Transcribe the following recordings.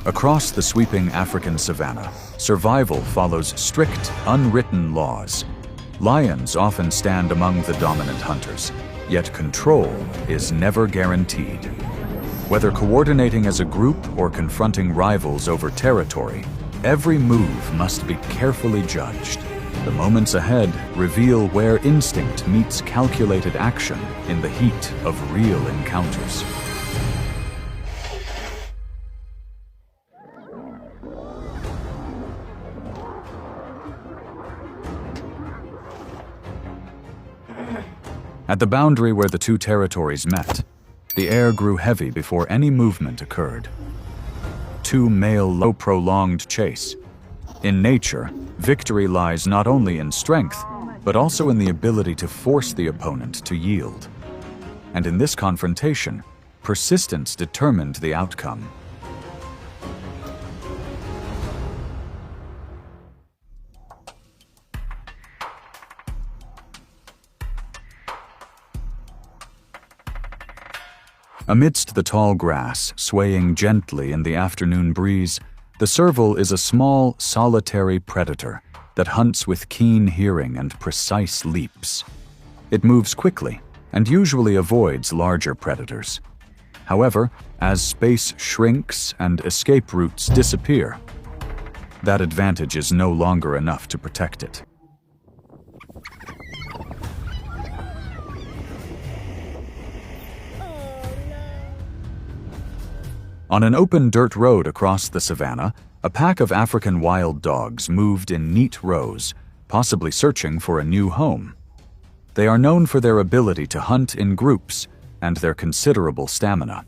Across the sweeping African savanna, survival follows strict, unwritten laws. Lions often stand among the dominant hunters, yet control is never guaranteed. Whether coordinating as a group or confronting rivals over territory, every move must be carefully judged. The moments ahead reveal where instinct meets calculated action in the heat of real encounters. At the boundary where the two territories met, the air grew heavy before any movement occurred. Two male prolonged chase. In nature, victory lies not only in strength, but also in the ability to force the opponent to yield. And in this confrontation, persistence determined the outcome. Amidst the tall grass, swaying gently in the afternoon breeze, the serval is a small, solitary predator that hunts with keen hearing and precise leaps. It moves quickly and usually avoids larger predators. However, as space shrinks and escape routes disappear, that advantage is no longer enough to protect it. On an open dirt road across the savanna, a pack of African wild dogs moved in neat rows, possibly searching for a new home. They are known for their ability to hunt in groups and their considerable stamina.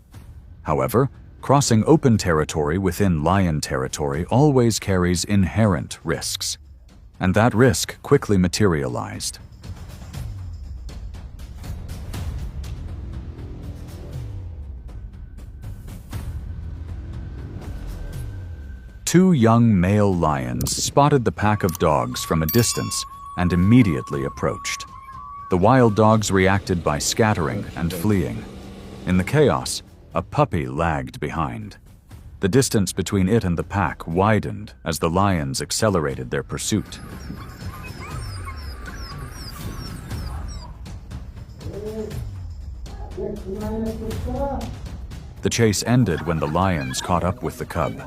However, crossing open territory within lion territory always carries inherent risks, and that risk quickly materialized. Two young male lions spotted the pack of dogs from a distance and immediately approached. The wild dogs reacted by scattering and fleeing. In the chaos, a puppy lagged behind. The distance between it and the pack widened as the lions accelerated their pursuit. The chase ended when the lions caught up with the cub.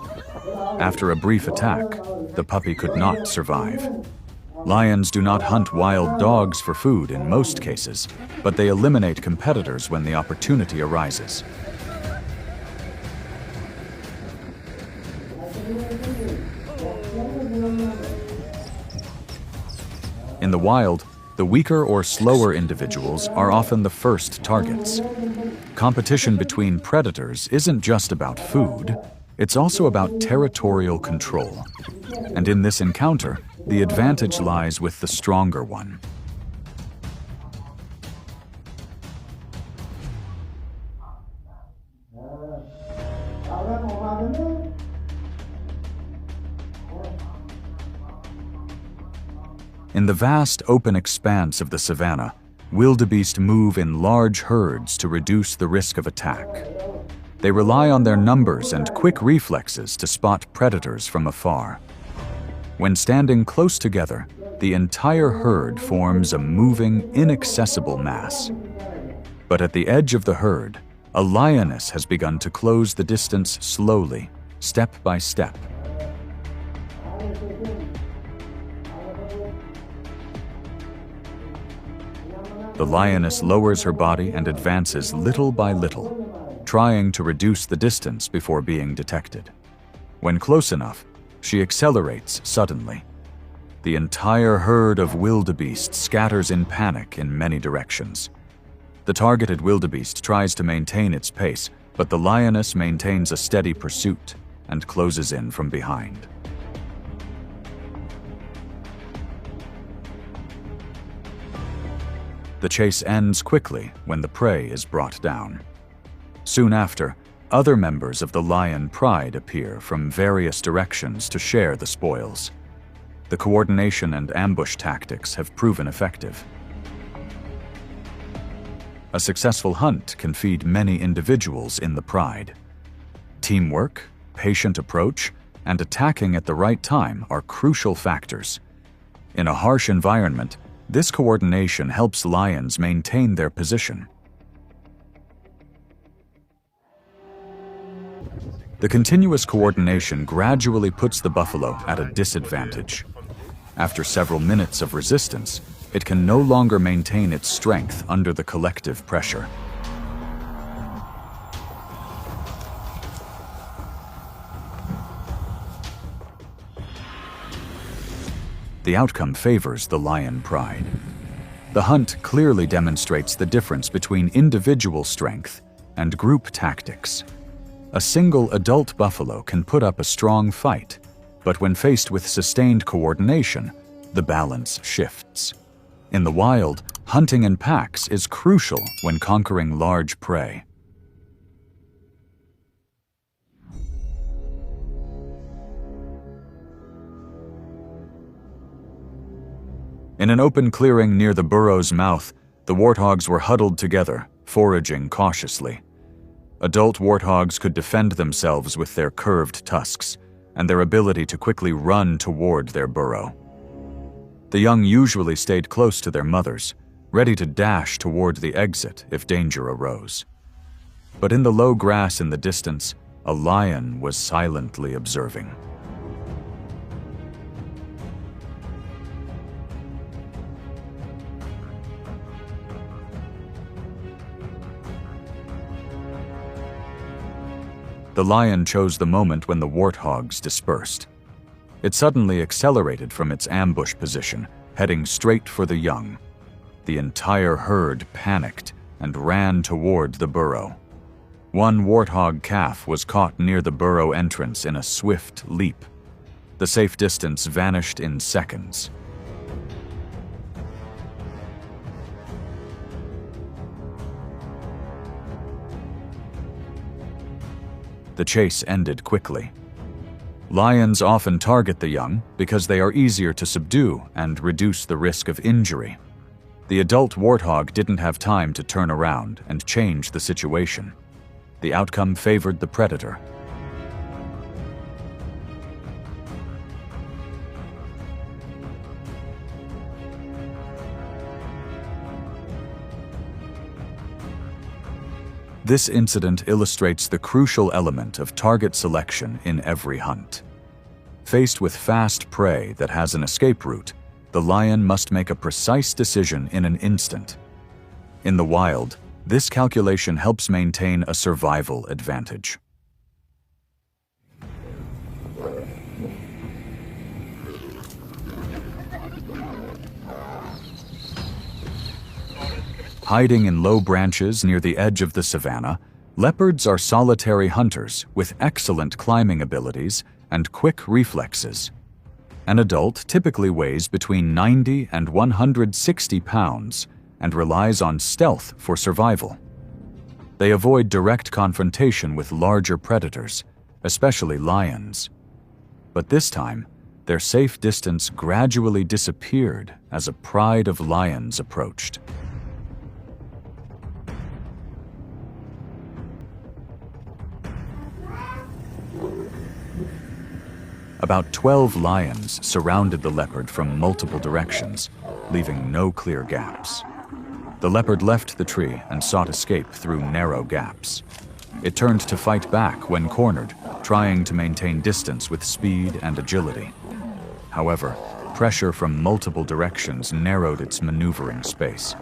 After a brief attack, the puppy could not survive. Lions do not hunt wild dogs for food in most cases, but they eliminate competitors when the opportunity arises. In the wild, the weaker or slower individuals are often the first targets. Competition between predators isn't just about food. It's also about territorial control. And in this encounter, the advantage lies with the stronger one. In the vast open expanse of the savanna, wildebeest move in large herds to reduce the risk of attack. They rely on their numbers and quick reflexes to spot predators from afar. When standing close together, the entire herd forms a moving, inaccessible mass. But at the edge of the herd, a lioness has begun to close the distance slowly, step by step. The lioness lowers her body and advances little by little, trying to reduce the distance before being detected. When close enough, she accelerates suddenly. The entire herd of wildebeest scatters in panic in many directions. The targeted wildebeest tries to maintain its pace, but the lioness maintains a steady pursuit and closes in from behind. The chase ends quickly when the prey is brought down. Soon after, other members of the lion pride appear from various directions to share the spoils. The coordination and ambush tactics have proven effective. A successful hunt can feed many individuals in the pride. Teamwork, patient approach, and attacking at the right time are crucial factors. In a harsh environment, this coordination helps lions maintain their position. The continuous coordination gradually puts the buffalo at a disadvantage. After several minutes of resistance, it can no longer maintain its strength under the collective pressure. The outcome favors the lion pride. The hunt clearly demonstrates the difference between individual strength and group tactics. A single adult buffalo can put up a strong fight, but when faced with sustained coordination, the balance shifts. In the wild, hunting in packs is crucial when conquering large prey. In an open clearing near the burrow's mouth, the warthogs were huddled together, foraging cautiously. Adult warthogs could defend themselves with their curved tusks and their ability to quickly run toward their burrow. The young usually stayed close to their mothers, ready to dash toward the exit if danger arose. But in the low grass in the distance, a lion was silently observing. The lion chose the moment when the warthogs dispersed. It suddenly accelerated from its ambush position, heading straight for the young. The entire herd panicked and ran toward the burrow. One warthog calf was caught near the burrow entrance in a swift leap. The safe distance vanished in seconds. The chase ended quickly. Lions often target the young because they are easier to subdue and reduce the risk of injury. The adult warthog didn't have time to turn around and change the situation. The outcome favored the predator. This incident illustrates the crucial element of target selection in every hunt. Faced with fast prey that has an escape route, the lion must make a precise decision in an instant. In the wild, this calculation helps maintain a survival advantage. Hiding in low branches near the edge of the savanna, leopards are solitary hunters with excellent climbing abilities and quick reflexes. An adult typically weighs between 90 and 160 pounds and relies on stealth for survival. They avoid direct confrontation with larger predators, especially lions. But this time, their safe distance gradually disappeared as a pride of lions approached. About 12 lions surrounded the leopard from multiple directions, leaving no clear gaps. The leopard left the tree and sought escape through narrow gaps. It turned to fight back when cornered, trying to maintain distance with speed and agility. However, pressure from multiple directions narrowed its maneuvering space.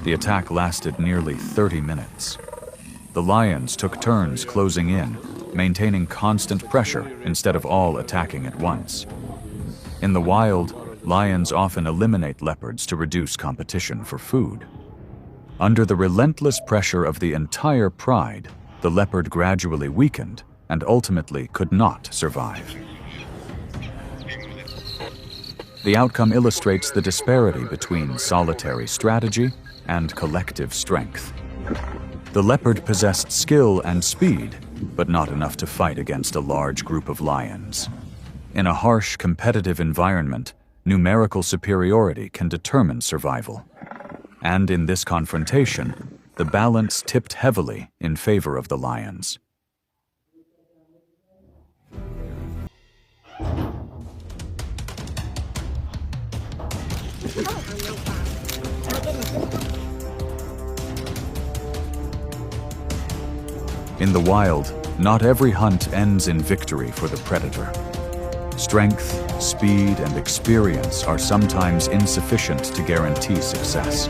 The attack lasted nearly 30 minutes. The lions took turns closing in, maintaining constant pressure instead of all attacking at once. In the wild, lions often eliminate leopards to reduce competition for food. Under the relentless pressure of the entire pride, the leopard gradually weakened and ultimately could not survive. The outcome illustrates the disparity between solitary strategy and collective strength. The leopard possessed skill and speed, but not enough to fight against a large group of lions. In a harsh, competitive environment, numerical superiority can determine survival. And in this confrontation, the balance tipped heavily in favor of the lions. In the wild, not every hunt ends in victory for the predator. Strength, speed, and experience are sometimes insufficient to guarantee success.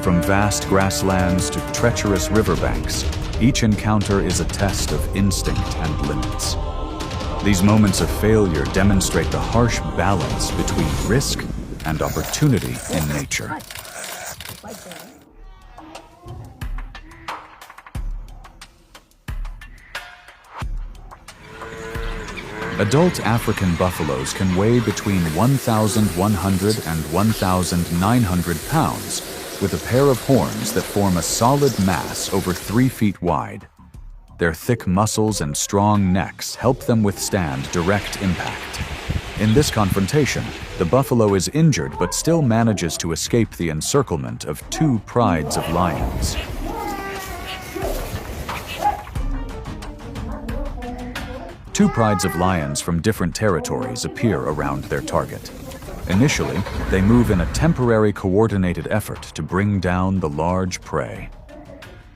From vast grasslands to treacherous riverbanks, each encounter is a test of instinct and limits. These moments of failure demonstrate the harsh balance between risk and opportunity in nature. Adult African buffaloes can weigh between 1,100 and 1,900 pounds, with a pair of horns that form a solid mass over 3 feet wide. Their thick muscles and strong necks help them withstand direct impact. In this confrontation, the buffalo is injured but still manages to escape the encirclement of 2 prides of lions. Two prides of lions from different territories appear around their target. Initially, they move in a temporary coordinated effort to bring down the large prey.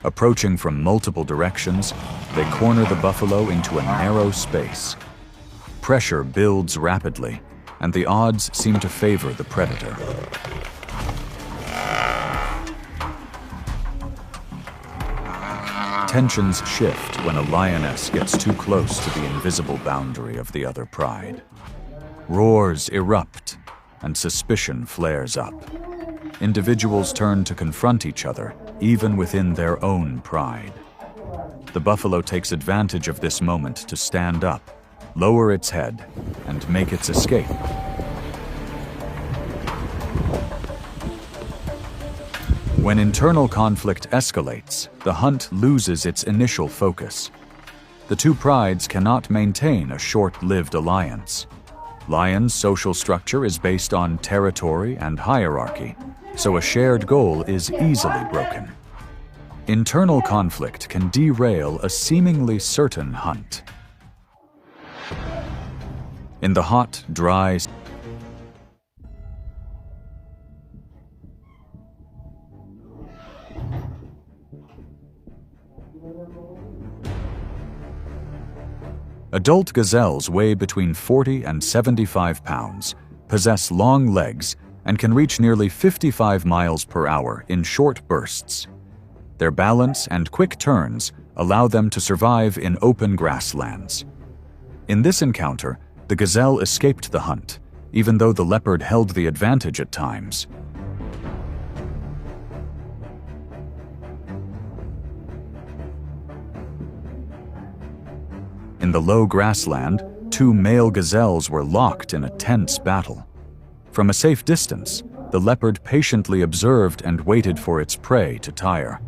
Approaching from multiple directions, they corner the buffalo into a narrow space. Pressure builds rapidly, and the odds seem to favor the predator. Tensions shift when a lioness gets too close to the invisible boundary of the other pride. Roars erupt, and suspicion flares up. Individuals turn to confront each other, even within their own pride. The buffalo takes advantage of this moment to stand up, lower its head, and make its escape. When internal conflict escalates, the hunt loses its initial focus. The two prides cannot maintain a short-lived alliance. Lions' social structure is based on territory and hierarchy, so a shared goal is easily broken. Internal conflict can derail a seemingly certain hunt. In the hot, dry, adult gazelles weigh between 40 and 75 pounds, possess long legs, and can reach nearly 55 miles per hour in short bursts. Their balance and quick turns allow them to survive in open grasslands. In this encounter, the gazelle escaped the hunt, even though the leopard held the advantage at times. In the low grassland, two male gazelles were locked in a tense battle. From a safe distance, the leopard patiently observed and waited for its prey to tire.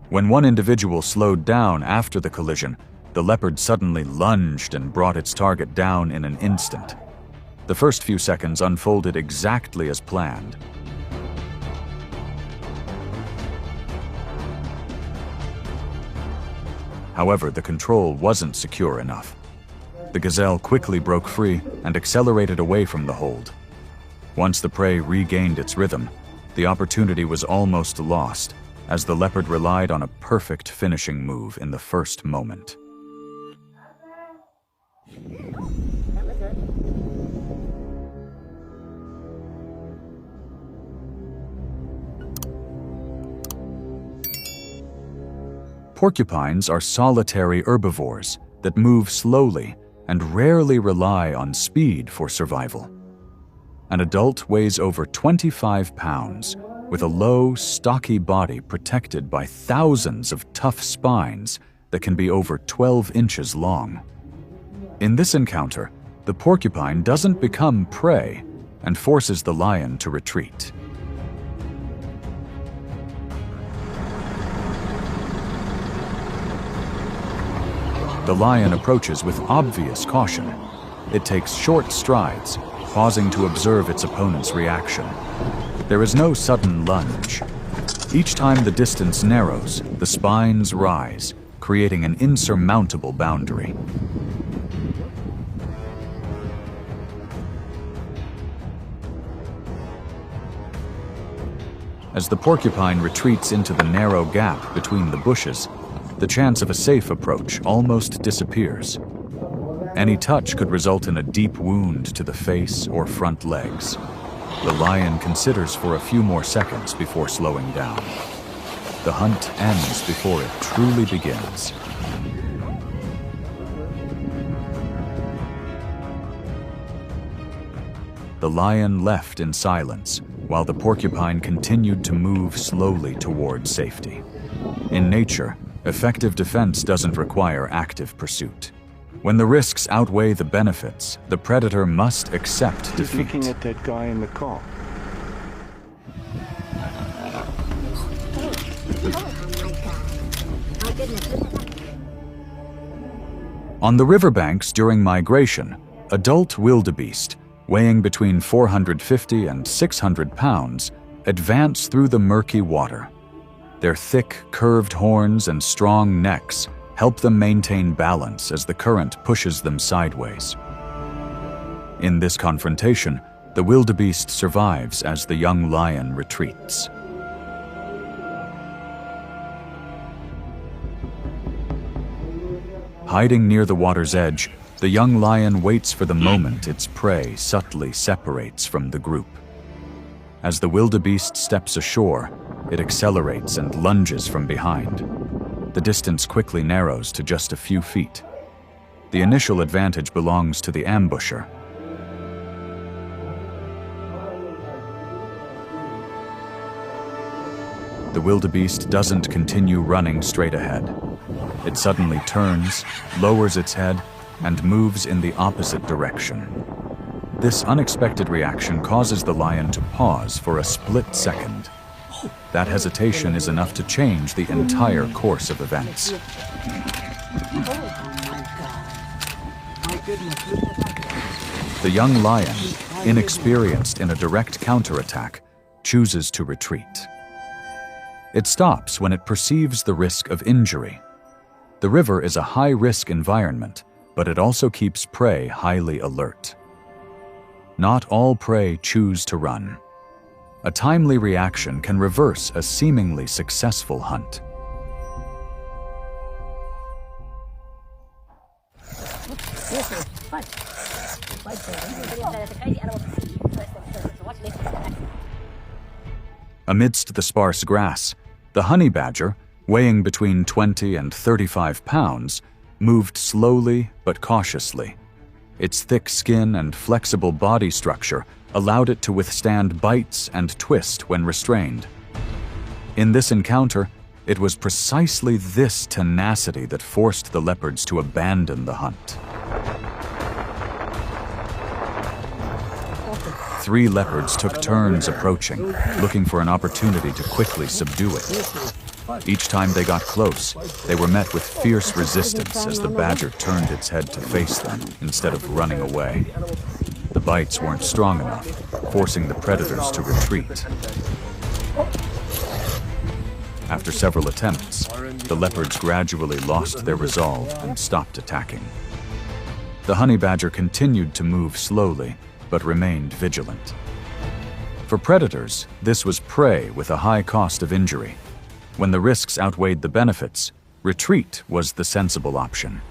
When one individual slowed down after the collision, the leopard suddenly lunged and brought its target down in an instant. The first few seconds unfolded exactly as planned. However, the control wasn't secure enough. The gazelle quickly broke free and accelerated away from the hold. Once the prey regained its rhythm, the opportunity was almost lost, as the leopard relied on a perfect finishing move in the first moment. Porcupines are solitary herbivores that move slowly and rarely rely on speed for survival. An adult weighs over 25 pounds, with a low, stocky body protected by thousands of tough spines that can be over 12 inches long. In this encounter, the porcupine doesn't become prey and forces the lion to retreat. The lion approaches with obvious caution, It takes short strides, pausing to observe its opponent's reaction. There is no sudden lunge. Each time the distance narrows, the spines rise, creating an insurmountable boundary. As the porcupine retreats into the narrow gap between the bushes, the chance of a safe approach almost disappears. Any touch could result in a deep wound to the face or front legs. The lion considers for a few more seconds before slowing down. The hunt ends before it truly begins. The lion left in silence, while the porcupine continued to move slowly toward safety. In nature, effective defense doesn't require active pursuit. When the risks outweigh the benefits, the predator must accept defeat. He's looking at that guy in the car. On the riverbanks during migration, adult wildebeest, weighing between 450 and 600 pounds, advance through the murky water. Their thick, curved horns and strong necks help them maintain balance as the current pushes them sideways. In this confrontation, the wildebeest survives as the young lion retreats. Hiding near the water's edge, the young lion waits for the moment its prey subtly separates from the group. As the wildebeest steps ashore, it accelerates and lunges from behind. The distance quickly narrows to just a few feet. The initial advantage belongs to the ambusher. The wildebeest doesn't continue running straight ahead. It suddenly turns, lowers its head, and moves in the opposite direction. This unexpected reaction causes the lion to pause for a split second. That hesitation is enough to change the entire course of events. The young lion, inexperienced in a direct counterattack, chooses to retreat. It stops when it perceives the risk of injury. The river is a high-risk environment, but it also keeps prey highly alert. Not all prey choose to run. A timely reaction can reverse a seemingly successful hunt. Amidst the sparse grass, the honey badger, weighing between 20 and 35 pounds, moved slowly but cautiously. Its thick skin and flexible body structure allowed it to withstand bites and twist when restrained. In this encounter, it was precisely this tenacity that forced the leopards to abandon the hunt. 3 leopards took turns approaching, looking for an opportunity to quickly subdue it. Each time they got close, they were met with fierce resistance as the badger turned its head to face them instead of running away. The bites weren't strong enough, forcing the predators to retreat. After several attempts, the leopards gradually lost their resolve and stopped attacking. The honey badger continued to move slowly, but remained vigilant. For predators, this was prey with a high cost of injury. When the risks outweighed the benefits, retreat was the sensible option.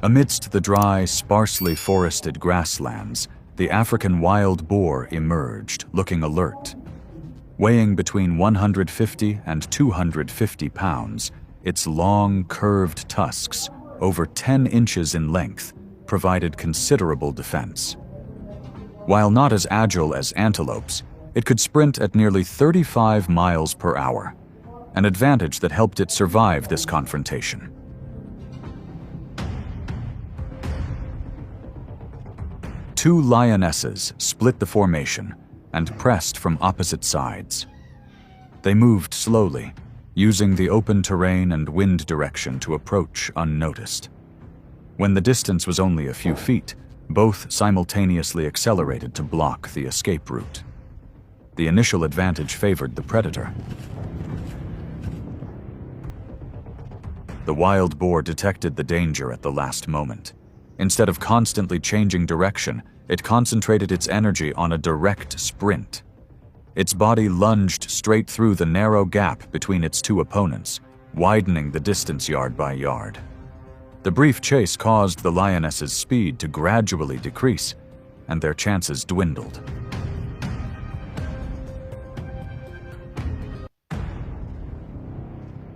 Amidst the dry, sparsely forested grasslands, the African wild boar emerged, looking alert. Weighing between 150 and 250 pounds, its long, curved tusks, over 10 inches in length, provided considerable defense. While not as agile as antelopes, it could sprint at nearly 35 miles per hour, an advantage that helped it survive this confrontation. Two lionesses split the formation, and pressed from opposite sides. They moved slowly, using the open terrain and wind direction to approach unnoticed. When the distance was only a few feet, both simultaneously accelerated to block the escape route. The initial advantage favored the predator. The wild boar detected the danger at the last moment. Instead of constantly changing direction, it concentrated its energy on a direct sprint. Its body lunged straight through the narrow gap between its two opponents, widening the distance yard by yard. The brief chase caused the lioness's speed to gradually decrease, and their chances dwindled.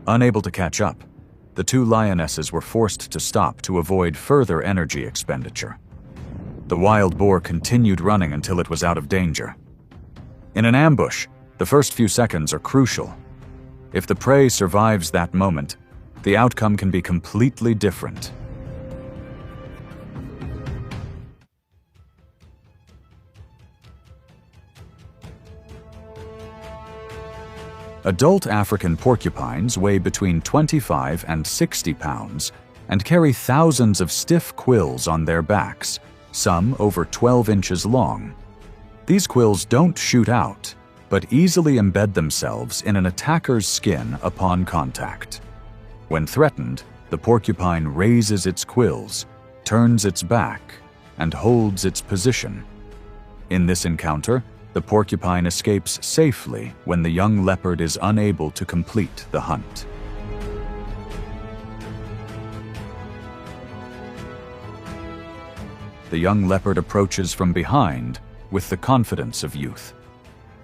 Unable to catch up, the two lionesses were forced to stop to avoid further energy expenditure. The wild boar continued running until it was out of danger. In an ambush, the first few seconds are crucial. If the prey survives that moment, the outcome can be completely different. Adult African porcupines weigh between 25 and 60 pounds and carry thousands of stiff quills on their backs, some over 12 inches long. These quills don't shoot out, but easily embed themselves in an attacker's skin upon contact. When threatened, the porcupine raises its quills, turns its back, and holds its position. In this encounter, the porcupine escapes safely when the young leopard is unable to complete the hunt. The young leopard approaches from behind with the confidence of youth.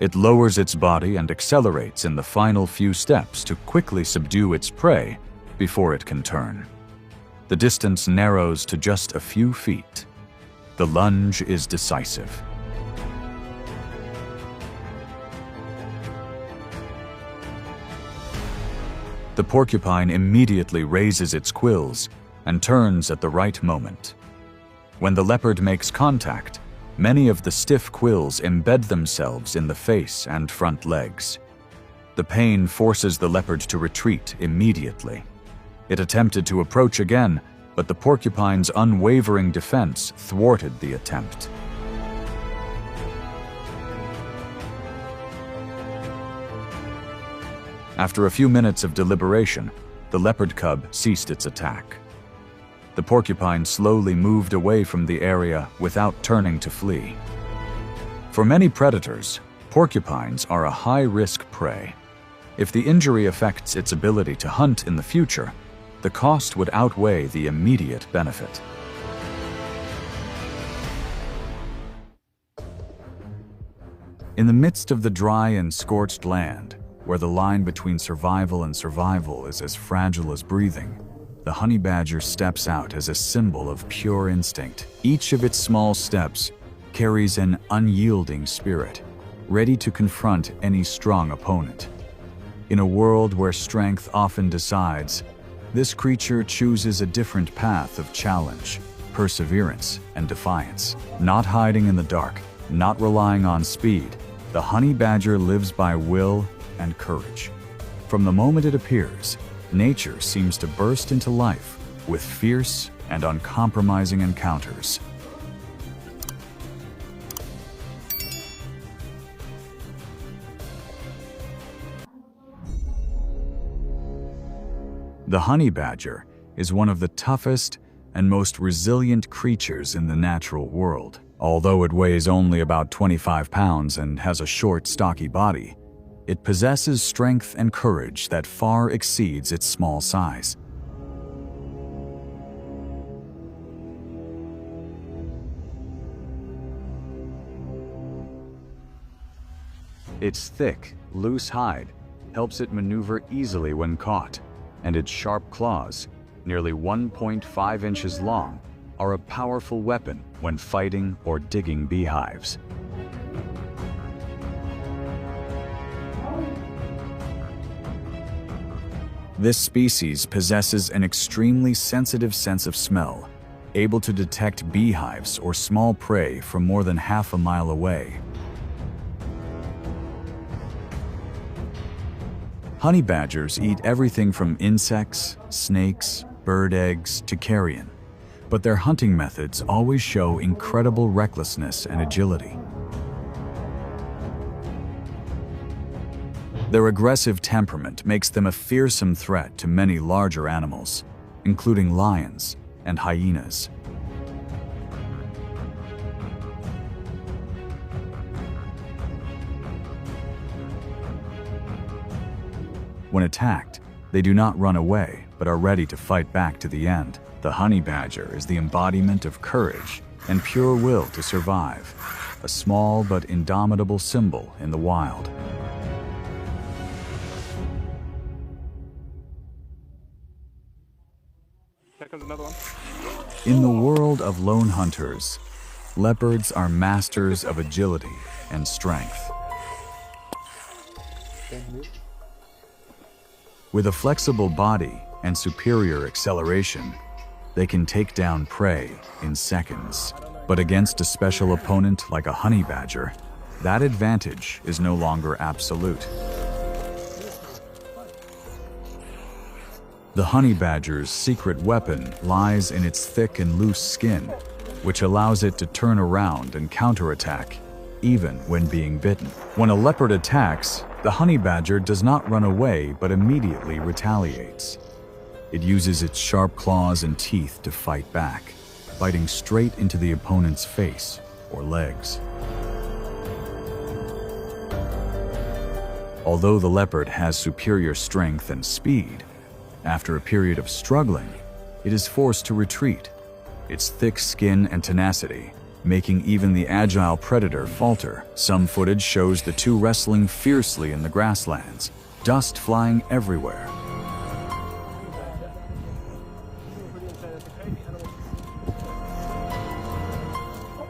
It lowers its body and accelerates in the final few steps to quickly subdue its prey before it can turn. The distance narrows to just a few feet. The lunge is decisive. The porcupine immediately raises its quills and turns at the right moment. When the leopard makes contact, many of the stiff quills embed themselves in the face and front legs. The pain forces the leopard to retreat immediately. It attempted to approach again, but the porcupine's unwavering defense thwarted the attempt. After a few minutes of deliberation, the leopard cub ceased its attack. The porcupine slowly moved away from the area without turning to flee. For many predators, porcupines are a high-risk prey. If the injury affects its ability to hunt in the future, the cost would outweigh the immediate benefit. In the midst of the dry and scorched land, where the line between survival and survival is as fragile as breathing, the honey badger steps out as a symbol of pure instinct. Each of its small steps carries an unyielding spirit, ready to confront any strong opponent. In a world where strength often decides, this creature chooses a different path of challenge, perseverance, and defiance. Not hiding in the dark, not relying on speed, the honey badger lives by will and courage. From the moment it appears, nature seems to burst into life with fierce and uncompromising encounters. The honey badger is one of the toughest and most resilient creatures in the natural world. Although it weighs only about 25 pounds and has a short, stocky body, it possesses strength and courage that far exceeds its small size. Its thick, loose hide helps it maneuver easily when caught, and its sharp claws, nearly 1.5 inches long, are a powerful weapon when fighting or digging beehives. This species possesses an extremely sensitive sense of smell, able to detect beehives or small prey from more than half a mile away. Honey badgers eat everything from insects, snakes, bird eggs to carrion, but their hunting methods always show incredible recklessness and agility. Their aggressive temperament makes them a fearsome threat to many larger animals, including lions and hyenas. When attacked, they do not run away, but are ready to fight back to the end. The honey badger is the embodiment of courage and pure will to survive, a small but indomitable symbol in the wild. Here comes another one. In the world of lone hunters, leopards are masters of agility and strength. With a flexible body and superior acceleration, they can take down prey in seconds. But against a special opponent like a honey badger, that advantage is no longer absolute. The honey badger's secret weapon lies in its thick and loose skin, which allows it to turn around and counterattack, even when being bitten. When a leopard attacks, the honey badger does not run away but immediately retaliates. It uses its sharp claws and teeth to fight back, biting straight into the opponent's face or legs. Although the leopard has superior strength and speed, after a period of struggling, it is forced to retreat, its thick skin and tenacity making even the agile predator falter. Some footage shows the two wrestling fiercely in the grasslands, dust flying everywhere.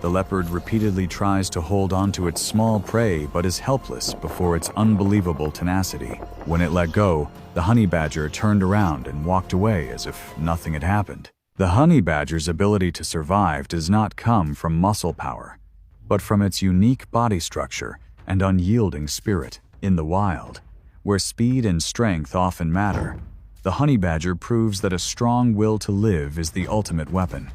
The leopard repeatedly tries to hold on to its small prey but is helpless before its unbelievable tenacity. When it let go, the honey badger turned around and walked away as if nothing had happened. The honey badger's ability to survive does not come from muscle power, but from its unique body structure and unyielding spirit. In the wild, where speed and strength often matter, the honey badger proves that a strong will to live is the ultimate weapon.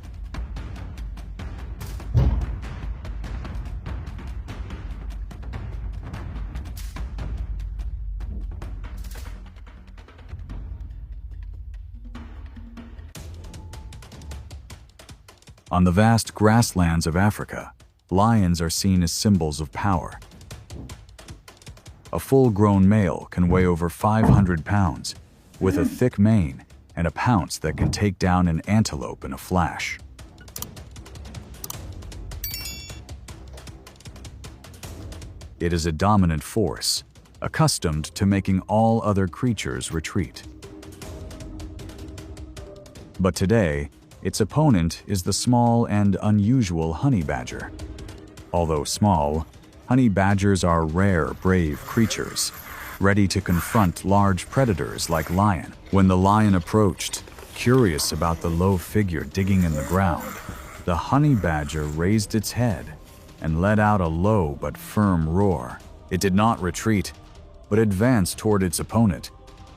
On the vast grasslands of Africa, lions are seen as symbols of power. A full-grown male can weigh over 500 pounds, with a thick mane and a pounce that can take down an antelope in a flash. It is a dominant force, accustomed to making all other creatures retreat. But today, its opponent is the small and unusual honey badger. Although small, honey badgers are rare, brave creatures, ready to confront large predators like lion. When the lion approached, curious about the low figure digging in the ground, the honey badger raised its head and let out a low but firm roar. It did not retreat, but advanced toward its opponent,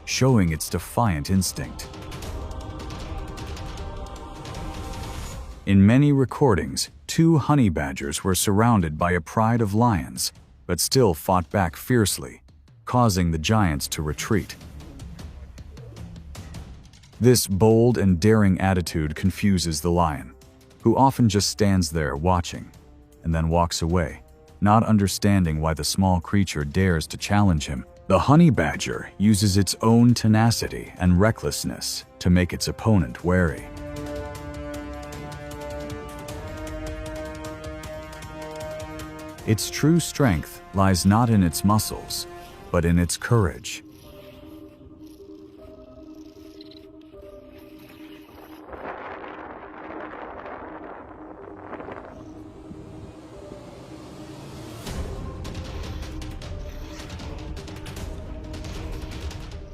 showing its defiant instinct. In many recordings, two honey badgers were surrounded by a pride of lions, but still fought back fiercely, causing the giants to retreat. This bold and daring attitude confuses the lion, who often just stands there watching, and then walks away, not understanding why the small creature dares to challenge him. The honey badger uses its own tenacity and recklessness to make its opponent wary. Its true strength lies not in its muscles, but in its courage.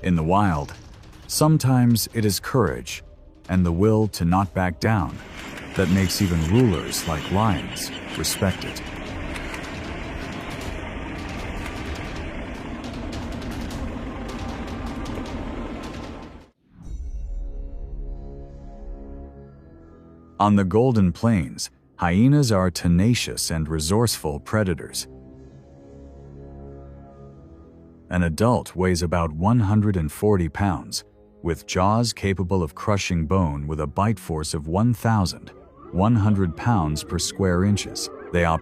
In the wild, sometimes it is courage and the will to not back down that makes even rulers like lions respected. On the Golden Plains, hyenas are tenacious and resourceful predators. An adult weighs about 140 pounds, with jaws capable of crushing bone with a bite force of 1,100 pounds per square inches. They operate